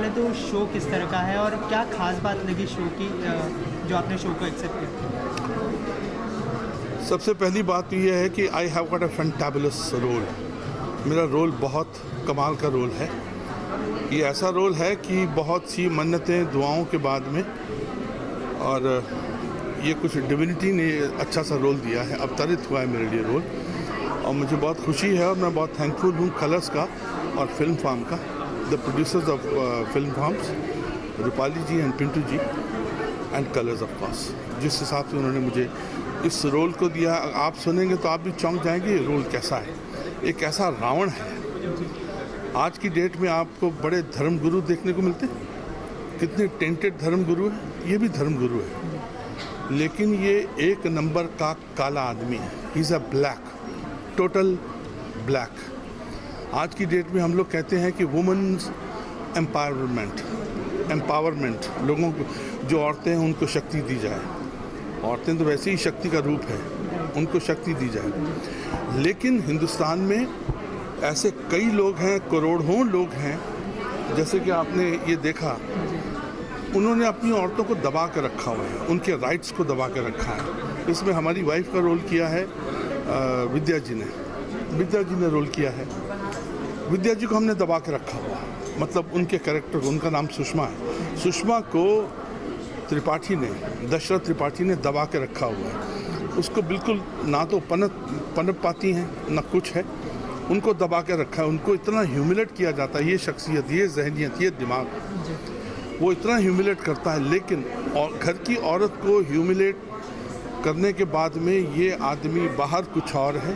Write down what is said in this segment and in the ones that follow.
पहले तो शो किस तरह का है और क्या खास बात लगी शो की जो आपने शो को एक्सेप्ट किया? सबसे पहली बात तो ये है कि I have got a fantabulous role. मेरा रोल बहुत कमाल का रोल है। ये ऐसा रोल है कि बहुत सी मन्नतें दुआओं के बाद में, और ये कुछ डिविनिटी ने अच्छा सा रोल दिया है, अवतरित हुआ है मेरे लिए रोल, और मुझे बहुत खुशी है और मैं बहुत थैंकफुल हूँ कलर्स का और फिल्म फार्म का, the producers of Film Farms, Rupali ji and Pintu ji and Colors of course, जिस हिसाब से उन्होंने मुझे इस रोल को दिया। आप सुनेंगे तो आप भी चौंक जाएंगे ये रोल कैसा है। एक ऐसा रावण है। आज की डेट में आपको बड़े धर्मगुरु देखने को मिलते हैं, कितने टेंटेड धर्मगुरु हैं, ये भी धर्मगुरु है, लेकिन ये एक नंबर का काला आदमी है। He is a black, total black. आज की डेट में हम लोग कहते हैं कि वुमेन्स एम्पावरमेंट, लोगों को, जो औरतें हैं उनको शक्ति दी जाए। औरतें तो वैसे ही शक्ति का रूप है, उनको शक्ति दी जाए। लेकिन हिंदुस्तान में ऐसे कई लोग हैं, करोड़ों लोग हैं, जैसे कि आपने ये देखा, उन्होंने अपनी औरतों को दबा के रखा हुआ है, उनके राइट्स को दबा के रखा है। इसमें हमारी वाइफ का रोल किया है विद्या जी ने रोल किया है। विद्या जी को हमने दबा के रखा हुआ, मतलब उनके कैरेक्टर को, उनका नाम सुषमा है, सुषमा को त्रिपाठी ने, दशरथ त्रिपाठी ने दबा के रखा हुआ है। उसको बिल्कुल ना तो पनप पाती हैं ना कुछ है, उनको दबा के रखा है। उनको इतना ह्यूमिलेट किया जाता है, ये शख्सियत, ये जहनियत, ये दिमाग, वो इतना ह्यूमिलेट करता है। लेकिन और घर की औरत को ह्यूमिलेट करने के बाद में ये आदमी बाहर कुछ और है,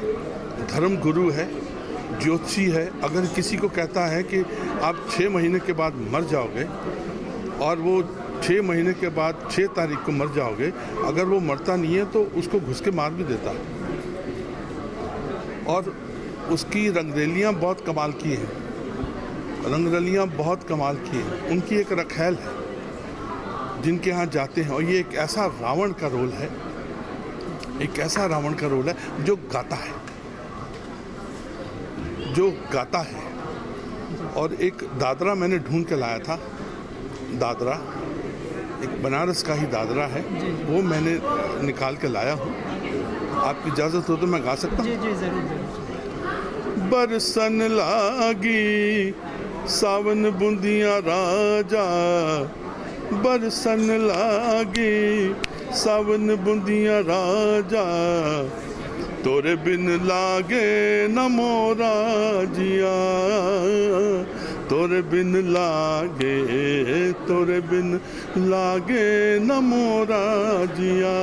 धर्मगुरु है, ज्योतिषी है। अगर किसी को कहता है कि आप 6 महीने के बाद मर जाओगे, और वो 6 महीने के बाद 6 तारीख को मर जाओगे, अगर वो मरता नहीं है तो उसको घुस के मार भी देता है। और उसकी रंगरेलियाँ बहुत कमाल की हैं, रंगरलियाँ बहुत कमाल की हैं। उनकी एक रखैल है जिनके यहाँ जाते हैं, और ये एक ऐसा रावण का रोल है, एक ऐसा रावण का रोल है जो गाता है, जो गाता है। और एक दादरा मैंने ढूंढ के लाया था, दादरा, एक बनारस का ही दादरा है, वो मैंने निकाल के लाया हूँ। आपकी इजाज़त हो तो मैं गा सकता हूँ? जी ज़रूर। बरसन लागी सावन बूंदियाँ राजा, बरसन लागी सावन बूंदियाँ राजा, तोरे बिन लागे न मोरा जिया, तोरे बिन लागे, तोरे बिन लागे न मोरा जिया,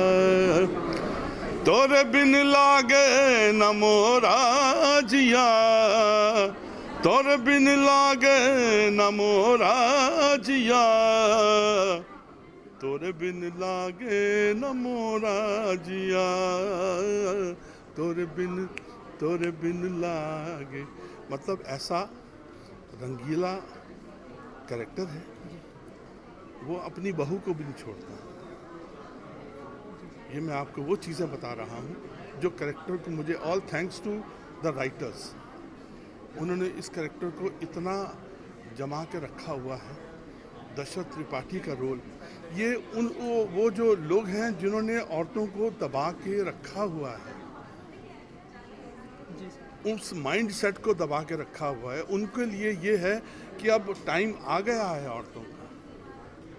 तोरे बिन लागे न मोरा जिया, तोरे बिन लागे न मोरा जिया, तोरे बिन लागे न मोरा जिया, तोरे बिन लागे। मतलब ऐसा रंगीला कैरेक्टर है, वो अपनी बहू को भी नहीं छोड़ता। ये मैं आपको वो चीज़ें बता रहा हूँ जो कैरेक्टर को मुझे, all thanks to the writers, उन्होंने इस कैरेक्टर को इतना जमा के रखा हुआ है। दशरथ त्रिपाठी का रोल, ये वो जो लोग हैं जिन्होंने औरतों को दबा के रखा हुआ है, उस माइंड सेट को दबा के रखा हुआ है, उनके लिए ये है कि अब टाइम आ गया है औरतों का,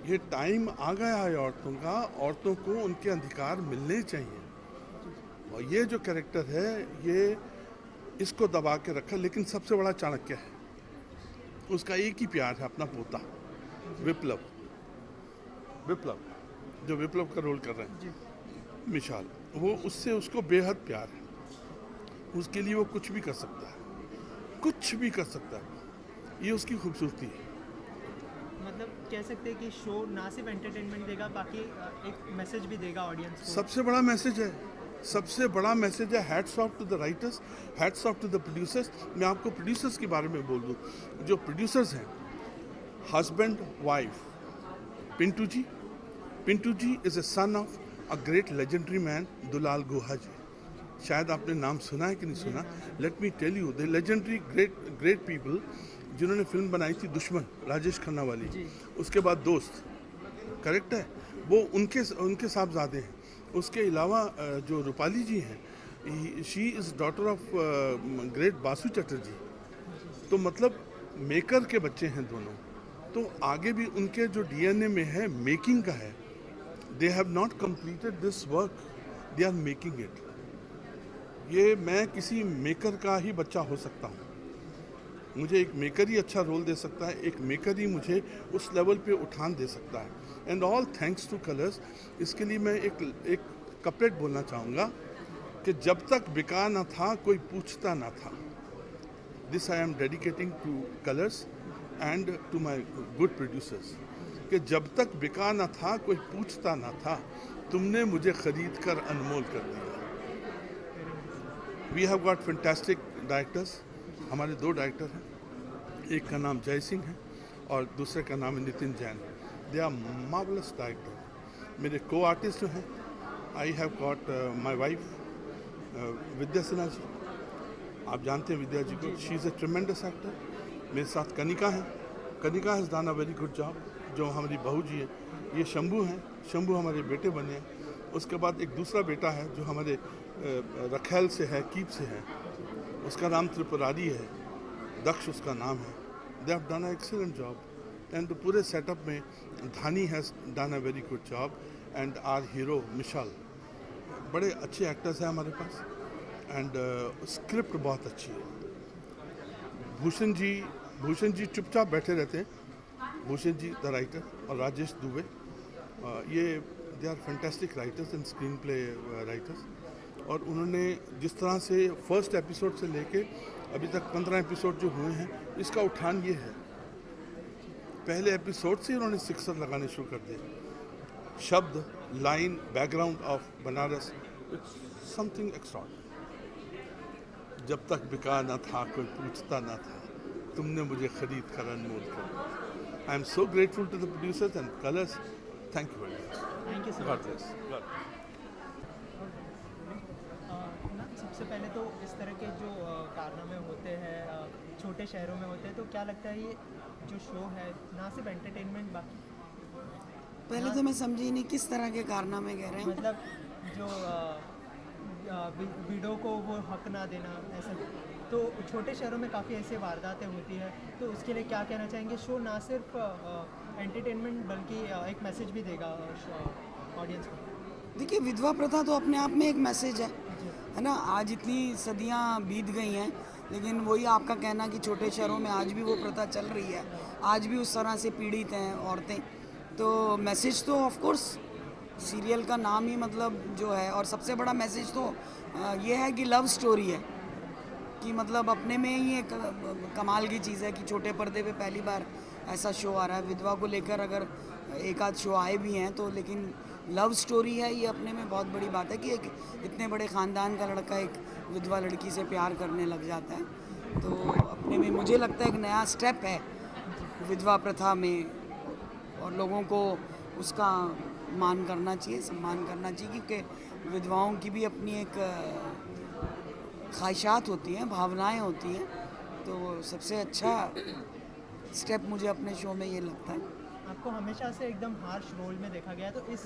ये टाइम आ गया है औरतों का, औरतों को उनके अधिकार मिलने चाहिए। और ये जो कैरेक्टर है, ये इसको दबा के रखा। लेकिन सबसे बड़ा चाणक्य है, उसका एक ही प्यार है, अपना पोता विप्लव, जो विप्लव का रोल कर रहे हैं विशाल, वो उससे उसको बेहद प्यार है। उसके लिए वो कुछ भी कर सकता है, कुछ भी कर सकता है। ये उसकी खूबसूरती है। मतलब कह सकते हैं कि शो ना सिर्फ एंटरटेनमेंट देगा, बाकी एक मैसेज भी देगा ऑडियंस को। सबसे बड़ा मैसेज है, सबसे बड़ा मैसेज है। Hats off to the writers, hats off to the producers. मैं आपको प्रोड्यूसर्स के बारे में बोल दूँ, जो प्रोड्यूसर्स हैं, husband wife, Pintu ji is a son of a great legendary man, Dulal Guha ji. शायद आपने नाम सुना है कि नहीं सुना। Let me tell you, the legendary great people जिन्होंने फिल्म बनाई थी दुश्मन, राजेश खन्ना वाली, उसके बाद दोस्त, करेक्ट है, वो उनके साहबजादे हैं। उसके अलावा जो रूपाली जी हैं, she is daughter of great Basu Chatterjee. तो मतलब मेकर के बच्चे हैं दोनों। तो आगे भी उनके जो डीएनए में है, मेकिंग का है। They have not completed this work, they are making it. ये मैं किसी मेकर का ही बच्चा हो सकता हूँ। मुझे एक मेकर ही अच्छा रोल दे सकता है, एक मेकर ही मुझे उस लेवल पे उठान दे सकता है। And all thanks two colours. इसके लिए मैं एक कपलेट बोलना चाहूँगा कि जब तक बिका ना था कोई पूछता ना था। This I am dedicating to Colors and to my good producers, कि जब तक बिका ना था कोई पूछता ना था, तुमने मुझे ख़रीद कर अनमोल कर दिया। We have got fantastic directors. हमारे 2 डायरेक्टर हैं, एक का नाम जय सिंह है और दूसरे का नाम है Nitin Jain. They are marvellous director. मेरे को आर्टिस्ट जो हैं, I have got my wife Vidya Sinha ji. आप जानते हैं विद्या जी को, she is a tremendous actor. मेरे साथ कनिका हैं, Kanika has done a very good job, जो हमारी बहू जी हैं। ये शंभू हैं, शंभू हमारे बेटे बने हैं। उसके बाद एक दूसरा बेटा है जो हमारे रखेल से है, कीप से है, उसका नाम त्रिपुरारी है, दक्ष उसका नाम है। They have done a excellent job. And पूरे सेटअप में Dhani has done a very good job and our hero Mishal. बड़े अच्छे एक्टर्स हैं हमारे पास एंड स्क्रिप्ट बहुत अच्छी है। भूषण जी चुपचाप बैठे रहते हैं। भूषण जी द राइटर और राजेश दुबे, ये they are fantastic writers and screenplay writers. और उन्होंने जिस तरह से फर्स्ट एपिसोड से लेके अभी तक 15 एपिसोड जो हुए हैं, इसका उठान ये है। पहले एपिसोड से उन्होंने सिक्सर लगाने शुरू कर दिए। शब्द, line, background of Banaras, it's something extraordinary. जब तक बिका ना था कोई पूछता ना था, तुमने मुझे खरीद कर अनमोल कर दिया। I am so grateful to the producers and Colors. Thank you very much. Thank you so god much. Bless. सबसे पहले तो इस तरह के जो कारनामे होते हैं छोटे शहरों में होते हैं, तो क्या लगता है ये जो शो है ना सिर्फ एंटरटेनमेंट, बाकी पहले तो मैं समझी नहीं किस तरह के कारनामे कह रहे हैं। मतलब जो वीडियो को वो हक ना देना, ऐसा तो छोटे शहरों में काफ़ी ऐसी वारदातें होती है, तो उसके लिए क्या कहना चाहेंगे? शो ना सिर्फ एंटरटेनमेंट बल्कि एक मैसेज भी देगा ऑडियंस को। देखिए, विधवा प्रथा तो अपने आप में एक मैसेज है ना। आज इतनी सदियां बीत गई हैं, लेकिन वही आपका कहना कि छोटे शहरों में आज भी वो प्रथा चल रही है, आज भी उस तरह से पीड़ित हैं औरतें। तो मैसेज तो ऑफ कोर्स सीरियल का नाम ही मतलब जो है, और सबसे बड़ा मैसेज तो ये है कि लव स्टोरी है, कि मतलब अपने में ही एक कमाल की चीज़ है कि छोटे पर्दे पे पहली बार ऐसा शो आ रहा है। विधवा को लेकर अगर एक आध शो आए भी हैं तो, लेकिन लव स्टोरी है, ये अपने में बहुत बड़ी बात है कि एक इतने बड़े ख़ानदान का लड़का एक विधवा लड़की से प्यार करने लग जाता है। तो अपने में मुझे लगता है एक नया स्टेप है विधवा प्रथा में, और लोगों को उसका मान करना चाहिए, सम्मान करना चाहिए, क्योंकि विधवाओं की भी अपनी एक ख्वाहिशात होती हैं, भावनाएं होती हैं। तो सबसे अच्छा स्टेप मुझे अपने शो में ये लगता है। आपको हमेशा से एकदम हार्श रोल में देखा गया है, तो इस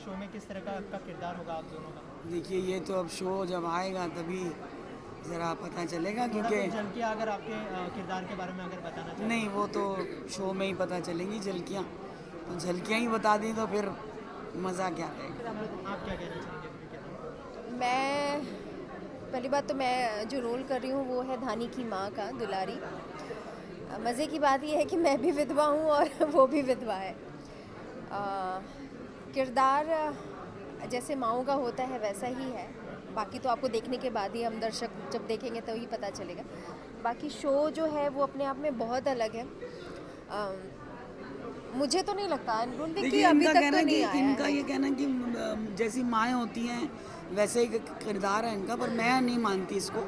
शो में किस तरह का आपका किरदार होगा आप दोनों का? देखिए, ये तो अब शो जब आएगा तभी ज़रा पता चलेगा, क्योंकि झलकियाँ अगर आपके किरदार के बारे में अगर बताना चाहें। नहीं, वो तो शो में ही पता चलेंगी झलकियाँ। तो झलकियाँ ही बता दी तो फिर मज़ा क्या रहेगा। आप क्या कहना चाहेंगे? मैं पहली बात तो मैं जो रोल कर रही हूँ वो है धानी की माँ का, दुलारी। मज़े की बात यह है कि मैं भी विधवा हूँ और वो भी विधवा है। किरदार जैसे माँओं का होता है वैसा ही है, बाकी तो आपको देखने के बाद ही, हम दर्शक जब देखेंगे तो ही पता चलेगा। बाकी शो जो है वो अपने आप में बहुत अलग है। मुझे तो नहीं लगता, देखिए, अभी इनका तक कहना तो नहीं कि आया इनका है। ये कहना कि जैसी माएँ होती हैं वैसे ही किरदार है इनका, पर मैं नहीं मानती इसको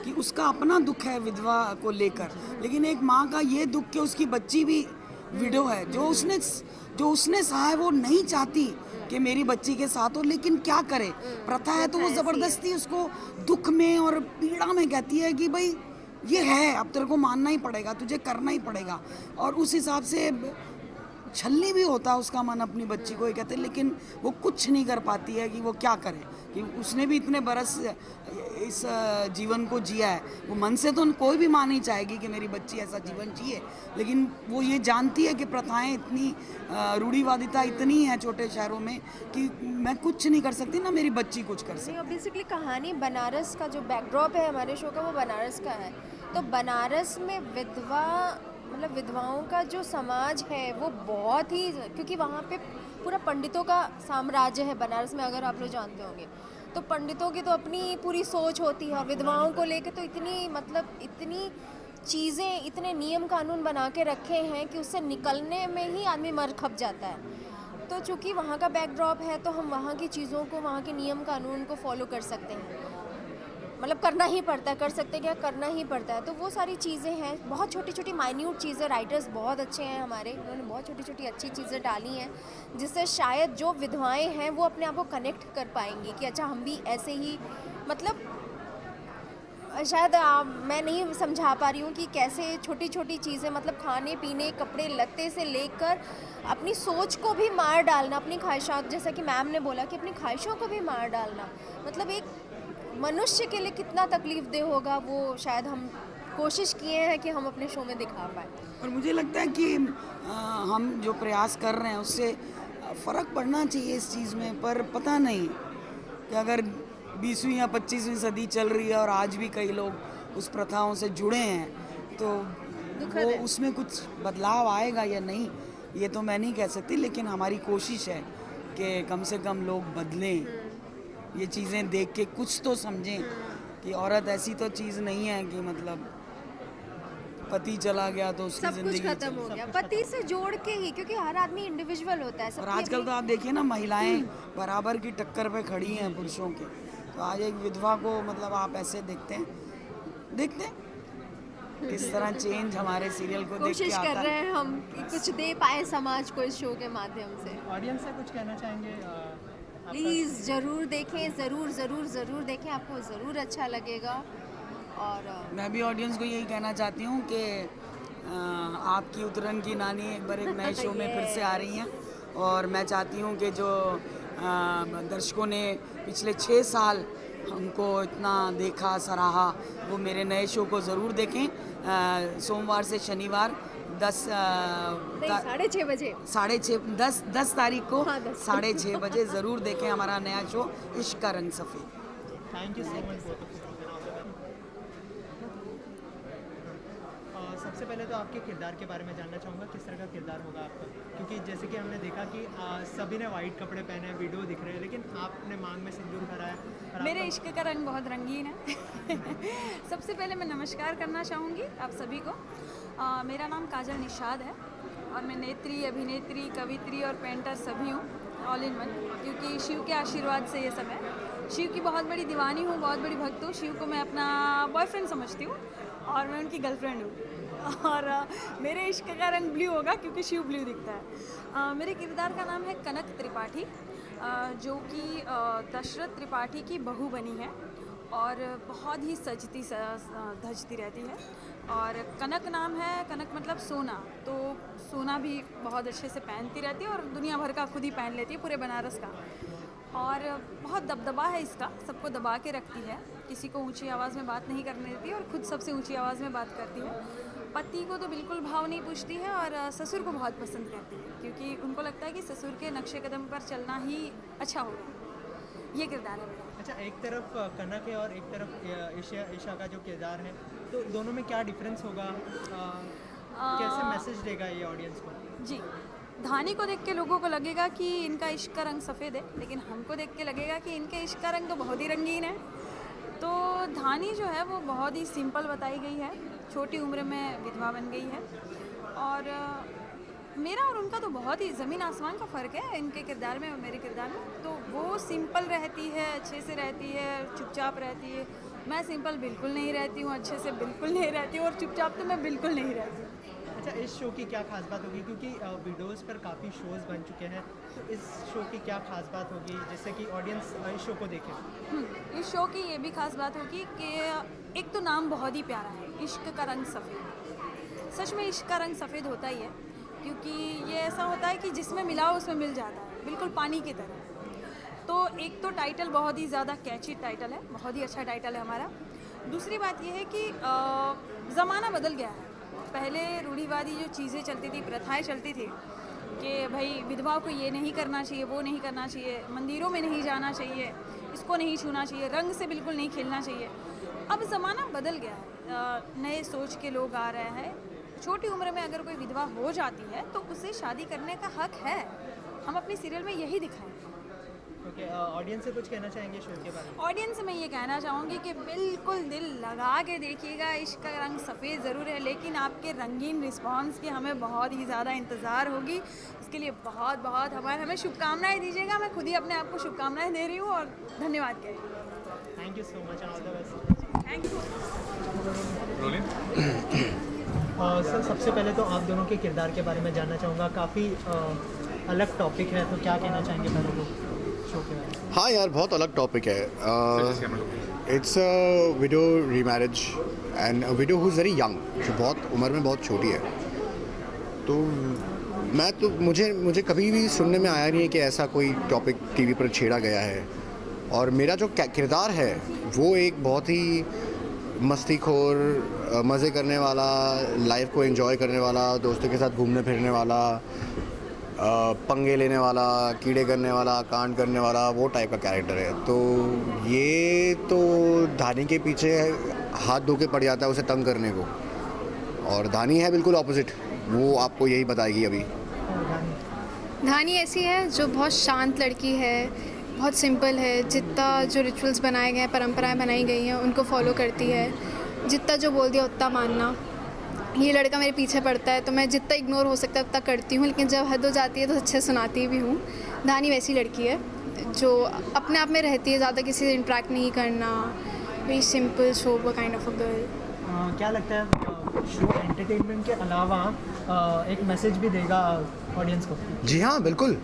कि उसका अपना दुख है विधवा को लेकर। लेकिन एक माँ का ये दुख कि उसकी बच्ची भी विडो है, जो उसने सहा है, वो नहीं चाहती कि मेरी बच्ची के साथ हो, लेकिन क्या करे, प्रथा है तो वो ज़बरदस्ती उसको दुख में और पीड़ा में कहती है कि भाई ये है, अब तेरे को मानना ही पड़ेगा, तुझे करना ही पड़ेगा। और उस हिसाब से छलनी भी होता है उसका मन अपनी बच्ची को, ये कहते हैं, लेकिन वो कुछ नहीं कर पाती है कि वो क्या करे, कि उसने भी इतने बरस इस जीवन को जिया है। वो मन से तो कोई भी माँ नहीं चाहेगी कि मेरी बच्ची ऐसा जीवन जिए, लेकिन वो ये जानती है कि प्रथाएं इतनी रूढ़िवादिता इतनी है छोटे शहरों में कि मैं कुछ नहीं कर सकती, ना मेरी बच्ची कुछ कर सकती। नहीं, बेसिकली कहानी बनारस का जो बैकड्रॉप है हमारे शो का, वो बनारस का है। तो बनारस में विधवाओं का जो समाज है वो बहुत ही, क्योंकि वहाँ पे पूरा पंडितों का साम्राज्य है बनारस में, अगर आप लोग जानते होंगे। तो पंडितों की तो अपनी पूरी सोच होती है, और विधवाओं को लेके तो इतनी चीज़ें, इतने नियम कानून बना के रखे हैं कि उससे निकलने में ही आदमी मर खप जाता है। तो चूँकि वहाँ का बैकड्रॉप है, तो हम वहाँ की चीज़ों को, वहाँ के नियम कानून को फॉलो कर सकते हैं, मतलब करना ही पड़ता है, कर सकते क्या, करना ही पड़ता है। तो वो सारी चीज़ें हैं, बहुत छोटी छोटी माइन्यूट चीज़ें, राइटर्स बहुत अच्छे हैं हमारे, उन्होंने बहुत छोटी छोटी अच्छी चीज़ें डाली हैं, जिससे शायद जो विधवाएं हैं वो अपने आप को कनेक्ट कर पाएंगी कि अच्छा हम भी ऐसे ही, मतलब शायद मैं नहीं समझा पा रही हूँ कि कैसे छोटी छोटी चीज़ें, मतलब खाने पीने, कपड़े लत्ते से लेकर अपनी सोच को भी मार डालना, अपनी ख्वाहिशात, जैसा कि मैम ने बोला कि अपनी ख्वाहिशों को भी मार डालना, मतलब एक मनुष्य के लिए कितना तकलीफ दे होगा, वो शायद हम कोशिश किए हैं कि हम अपने शो में दिखा पाए। और मुझे लगता है कि हम जो प्रयास कर रहे हैं उससे फ़र्क पड़ना चाहिए इस चीज़ में, पर पता नहीं कि अगर 20वीं या 25वीं सदी चल रही है और आज भी कई लोग उस प्रथाओं से जुड़े हैं, तो वो उसमें कुछ बदलाव आएगा या नहीं, ये तो मैं नहीं कह सकती, लेकिन हमारी कोशिश है कि कम से कम लोग बदलें, ये चीज़ें देख के कुछ तो समझें कि औरत ऐसी तो चीज़ नहीं है कि मतलब पति चला गया तो उसकी सब कुछ ज़िंदगी खत्म हो गया, पति से जोड़ के ही, क्योंकि हर आदमी इंडिविजुअल होता है। और आजकल तो आप देखिए ना, महिलाएं बराबर की टक्कर पे खड़ी हैं पुरुषों के, तो आज एक विधवा को मतलब आप ऐसे देखते हैं किस तरह चेंज हमारे सीरियल को देख के कोशिश आता कर है। रहे हैं हम कि कुछ दे पाए समाज को इस शो के माध्यम से। ऑडियंस से कुछ कहना चाहेंगे? प्लीज़ ज़रूर देखें, ज़रूर देखें, आपको ज़रूर अच्छा लगेगा। और मैं भी ऑडियंस को यही कहना चाहती हूँ कि आपकी उतरन की नानी एक बार एक नए शो में फिर से आ रही हैं, और मैं चाहती हूँ कि जो दर्शकों ने पिछले 6 साल हमको इतना देखा, सराहा, वो मेरे नए शो को ज़रूर देखें। सोमवार से शनिवार 6:30 बजे 10 तारीख को हाँ, 10 6:30 बजे ज़रूर देखें हमारा नया शो इश्क का रंग सफ़ेद। Thank you so much. सबसे पहले तो आपके किरदार के बारे में जानना चाहूँगा, किस तरह का किरदार होगा आपका, क्योंकि जैसे कि हमने देखा कि सभी ने वाइट कपड़े पहने हैं, वीडियो दिख रहे हैं, लेकिन आपने मांग में सिंदूर भरा है। मेरे इश्क का रंग बहुत रंगीन है। सबसे पहले मैं नमस्कार करना चाहूँगी आप सभी को। मेरा नाम काजल निषाद है और मैं नेत्री, अभिनेत्री, कवित्री और पेंटर सभी हूँ, ऑल इन वन, क्योंकि शिव के आशीर्वाद से ये सब है। शिव की बहुत बड़ी दीवानी हूँ, बहुत बड़ी भक्त हूँ। शिव को मैं अपना बॉयफ्रेंड समझती हूँ और मैं उनकी गर्लफ्रेंड हूँ। और मेरे इश्क का रंग ब्लू होगा क्योंकि शिव ब्लू दिखता है। मेरे किरदार का नाम है कनक त्रिपाठी, जो कि दशरथ त्रिपाठी की बहू बनी है और बहुत ही सजती धजती रहती है। और कनक नाम है, कनक मतलब सोना, तो सोना भी बहुत अच्छे से पहनती रहती है और दुनिया भर का खुद ही पहन लेती है, पूरे बनारस का। और बहुत दबदबा है इसका, सबको दबा के रखती है, किसी को ऊंची आवाज़ में बात नहीं करने देती और खुद सबसे ऊंची आवाज़ में बात करती है। पति को तो बिल्कुल भाव नहीं पूछती है और ससुर को बहुत पसंद करती है, क्योंकि उनको लगता है कि ससुर के नक्शे कदम पर चलना ही अच्छा होगा। ये किरदार है मेरा। अच्छा, एक तरफ कनक है और एक तरफ ईशा का जो किरदार है, तो दोनों में क्या डिफरेंस होगा? कैसे मैसेज देगा ये ऑडियंस को? जी, धानी को देख के लोगों को लगेगा कि इनका इश्क का रंग सफ़ेद है, लेकिन हमको देख के लगेगा कि इनके इश्क का रंग तो बहुत ही रंगीन है। तो धानी जो है वो बहुत ही सिंपल बताई गई है, छोटी उम्र में विधवा बन गई है। और मेरा और उनका तो बहुत ही ज़मीन आसमान का फ़र्क है, इनके किरदार में और मेरे किरदार में। तो वो सिंपल रहती है, अच्छे से रहती है, चुपचाप रहती है। मैं सिंपल बिल्कुल नहीं रहती हूँ, अच्छे से बिल्कुल नहीं रहती हूँ, और चुपचाप तो मैं बिल्कुल नहीं रहती हूँ। अच्छा, इस शो की क्या खास बात होगी, क्योंकि वीडियोस पर काफ़ी शोज़ बन चुके हैं, तो इस शो की क्या खास बात होगी जिससे कि ऑडियंस इस शो को देखे? इस शो की ये भी खास बात होगी कि एक तो नाम बहुत ही प्यारा है, इश्क का रंग सफ़ेद। सच में इश्क का रंग सफ़ेद होता ही है, क्योंकि ये ऐसा होता है कि जिसमें मिलाओ उसमें मिल जाता है, बिल्कुल पानी की तरह। तो एक तो टाइटल बहुत ही ज़्यादा कैची टाइटल है, बहुत ही अच्छा टाइटल है हमारा। दूसरी बात ये है कि ज़माना बदल गया है। पहले रूढ़िवादी जो चीज़ें चलती थी, प्रथाएं चलती थी कि भाई विधवाओं को ये नहीं करना चाहिए, वो नहीं करना चाहिए, मंदिरों में नहीं जाना चाहिए, इसको नहीं छूना चाहिए, रंग से बिल्कुल नहीं खेलना चाहिए। अब ज़माना बदल गया है, नए सोच के लोग आ रहे हैं। छोटी उम्र में अगर कोई विधवा हो जाती है तो उसे शादी करने का हक है। हम अपनी सीरियल में यही दिखाएं। ओके, ऑडियंस से कुछ कहना चाहेंगे शो के बारे में? ऑडियंस से मैं ये कहना चाहूँगी कि बिल्कुल दिल लगा के देखिएगा। इश्क का रंग सफ़ेद ज़रूर है, लेकिन आपके रंगीन रिस्पांस की हमें बहुत ही ज़्यादा इंतज़ार होगी। इसके लिए बहुत बहुत हमें शुभकामनाएं दीजिएगा। मैं खुद ही अपने आप को शुभकामनाएं दे रही हूँ और धन्यवाद कह रही हूँ। Thank you so much, all the best. Thank you. Sir, सबसे पहले तो आप दोनों के किरदार के बारे में जानना चाहूँगा। काफ़ी अलग टॉपिक है, तो क्या कहना चाहेंगे पहले को शो के बारे में? हाँ यार, बहुत अलग टॉपिक है। It's a window remarriage and a window who is very young, जो बहुत उम्र में बहुत छोटी है। तो मुझे कभी भी सुनने में आया नहीं है कि ऐसा कोई टॉपिक टीवी पर छेड़ा गया है। और मेरा जो किरदार है वो एक बहुत ही मस्तीखोर, मज़े करने वाला, लाइफ को एंजॉय करने वाला, दोस्तों के साथ घूमने फिरने वाला, पंगे लेने वाला, कीड़े करने वाला, कांड करने वाला, वो टाइप का कैरेक्टर है। तो ये तो धानी के पीछे हाथ धो के पड़ जाता है उसे तंग करने को, और धानी है बिल्कुल ऑपोजिट। वो आपको यही बताएगी अभी। धानी ऐसी है जो बहुत शांत लड़की है, बहुत सिंपल है। जितना जो रिचुअल्स बनाए गए हैं, परंपराएं बनाई गई हैं, उनको फॉलो करती है। जितना जो बोल दिया उतना मानना। ये लड़का मेरे पीछे पड़ता है तो मैं जितना इग्नोर हो सकता है उतना करती हूँ, लेकिन जब हद हो जाती है तो अच्छे सुनाती भी हूँ। धानी वैसी लड़की है जो अपने आप में रहती है, ज़्यादा किसी से इंटरेक्ट नहीं करना, very simple sober kind of a girl. क्या लगता है शो एंटरटेनमेंट के अलावा एक मैसेज भी देगा ऑडियंस को? जी हाँ, बिल्कुल,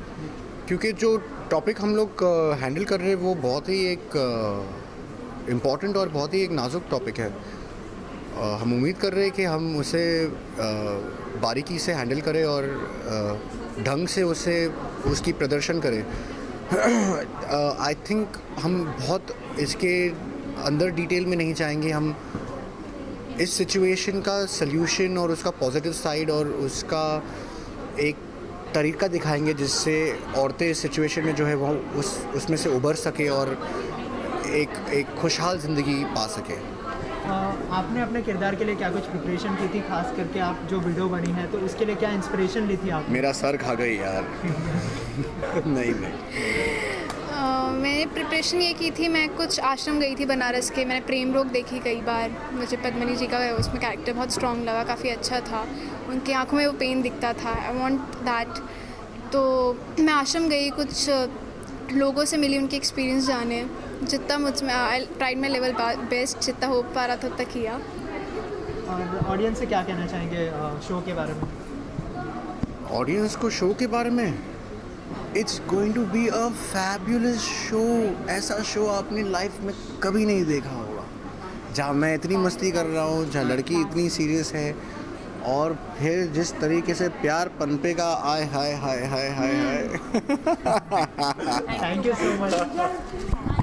क्योंकि जो टॉपिक हम लोग हैंडल कर रहे हैं वो बहुत ही एक इम्पॉर्टेंट और बहुत ही एक नाजुक टॉपिक है। हम उम्मीद कर रहे हैं कि हम उसे बारीकी से हैंडल करें और ढंग से उसकी प्रदर्शन करें। आई थिंक हम बहुत इसके अंदर डिटेल में नहीं जाएंगे। हम इस सिचुएशन का सल्यूशन और उसका पॉजिटिव साइड और उसका एक तरीका दिखाएंगे जिससे औरतें इस सिचुएशन में जो है वो उसमें से उभर सके और एक खुशहाल ज़िंदगी पा सके। आपने अपने किरदार के लिए क्या कुछ प्रिपरेशन की थी, खास करके आप जो वीडियो बनी है तो उसके लिए क्या इंस्पिरेशन ली थी आप? मेरा सर खा गई यार। नहीं मैंने प्रिपरेशन ये की थी, मैं कुछ आश्रम गई थी बनारस के, मैंने प्रेम रोग देखी कई बार। मुझे पद्मिनी जी का उसमें कैरेक्टर बहुत स्ट्रॉन्ग लगा, काफ़ी अच्छा था। उनकी आंखों में वो पेन दिखता था, आई वांट दैट। तो मैं आश्रम गई, कुछ लोगों से मिली, उनके एक्सपीरियंस जाने। जितना मुझ में I tried my level best, जितना हो पा रहा था उतना किया। और ऑडियंस से क्या कहना चाहेंगे शो के बारे में? ऑडियंस को शो के बारे में, it's going to be a fabulous show. ऐसा शो आपने लाइफ में कभी नहीं देखा होगा, जहाँ मैं इतनी मस्ती कर रहा हूँ, जहाँ लड़की इतनी सीरियस है, और फिर जिस तरीके से प्यार पनपेगा, आय हाय हाय हाय हाय हाय। Thank you so much.